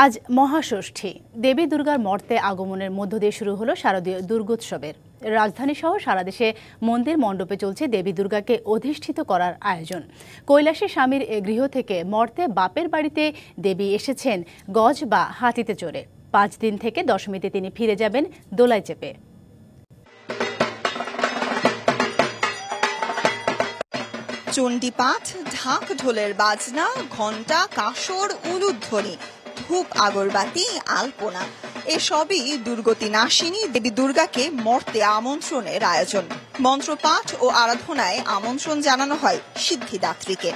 আজ মহাষষ্ঠী। দেবী দুর্গার মর্তে আগমনের মধ্য দিয়ে শুরু হলো শারদীয় দুর্গোৎসবের। রাজধানী সহ সারা দেশে মন্দির মণ্ডপে চলছে দেবী দুর্গাকে অধিষ্ঠিত করার আয়োজন। কৈলাসী স্বামীর গৃহ থেকে মর্তে বাপের বাড়িতে দেবী এসেছেন গজ বা হাতিতে চড়ে। 5 দিন থেকে দশমীতে তিনি ফিরে যাবেন দোলায় চেপে। চণ্ডীপাঠ, ঢাক ঢোলের বাজনা, ঘণ্টা, কাসর, উলুধ্বনি, ধূপ, আগরবাতি, আলপনা এসবই দুর্গতি নাশিনী দেবী দুর্গাকে মর্তে আমন্ত্রণের আয়োজন। মন্ত্রপাঠ ও আরাধনায় আমন্ত্রণ জানানো হয় সিদ্ধিদাত্রীকে।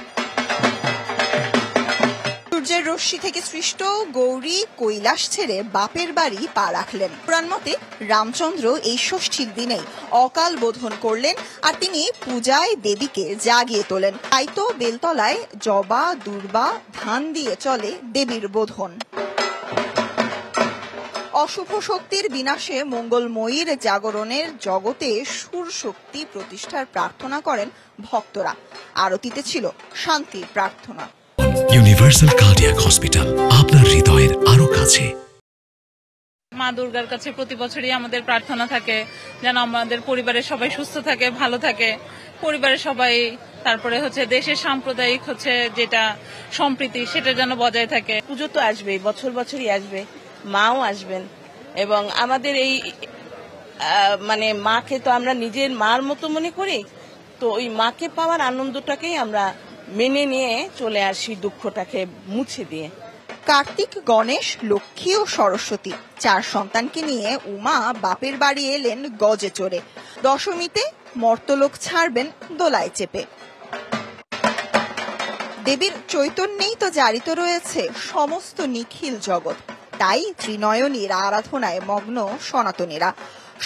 সূর্যের রশ্মি থেকে সৃষ্ট গৌরী কৈলাস ছেড়ে বাপের বাড়ি পা রাখলেন। পুরাণ মতে রামচন্দ্র এই ষষ্ঠীর দিনেই অকাল বোধন করলেন, আর তিনি পূজায় দেবীকে জাগিয়ে তোলেন। তাই তো বেলতলায় জবা, দুর্বা, ধান দিয়ে চলে দেবীর বোধন। অশুভ শক্তির বিনাশে মঙ্গলময়ীর জাগরণের জগতে সুর শক্তি প্রতিষ্ঠার প্রার্থনা করেন ভক্তরা। আরতিতে ছিল শান্তির প্রার্থনা। ইউনিভার্সাল কার্ডিয়াক হসপিটাল, আপনার হৃদয়ের আরো কাছে। মা দুর্গার কাছে প্রতি বছরই আমাদের প্রার্থনা থাকে যেন আমাদের পরিবারের সবাই সুস্থ থাকে, ভালো থাকে, পরিবারের সবাই, তারপরে দেশের সাম্প্রদায়িক যেটা সম্প্রীতি সেটা যেন বজায় থাকে। পুজো তো আসবেই, বছর বছরই আসবে, মাও আসবেন, এবং আমাদের এই মাকে তো আমরা নিজের মার মতো মনে করি, তো ওই মাকে পাওয়ার আনন্দটাকেই আমরা মেনে নিয়ে চলে আসি, দুঃখটাকে মুছে দিয়ে। কার্তিক, গণেশ, লক্ষ্মী ও সরস্বতী 4 সন্তানকে নিয়ে উমা বাপের বাড়ি এলেন গজে চড়ে। দশমীতে মর্তলোক ছাড়বেন দোলায় চেপে। দেবীর চৈতন্যেই তো জারিত রয়েছে সমস্ত নিখিল জগৎ। তাই ত্রিনয়নীর আরাধনায় মগ্ন সনাতনীরা।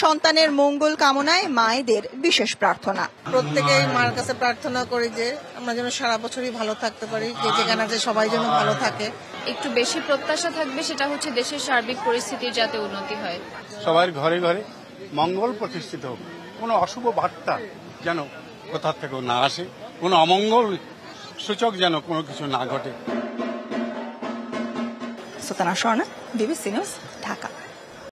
সন্তানের মঙ্গল কামনায় মায়েদের বিশেষ প্রার্থনা। প্রত্যেকে মার কাছে প্রার্থনা করি যে আমরা যেন সারা বছরই ভালো থাকতে পারি, যে যেখানে আছে সবাই যেন ভালো থাকে। একটু বেশি প্রত্যাশা থাকবে সেটা হচ্ছে দেশের সার্বিক পরিস্থিতির যাতে উন্নতি হয়, সবার ঘরে ঘরে মঙ্গল প্রতিষ্ঠিত হোক, কোনো অশুভ বার্তা যেন কোথা থেকে না আসে, কোনো অমঙ্গল সূচক যেন কোনো কিছু না ঘটে। Sultana Swarna, BBC news, Dhaka.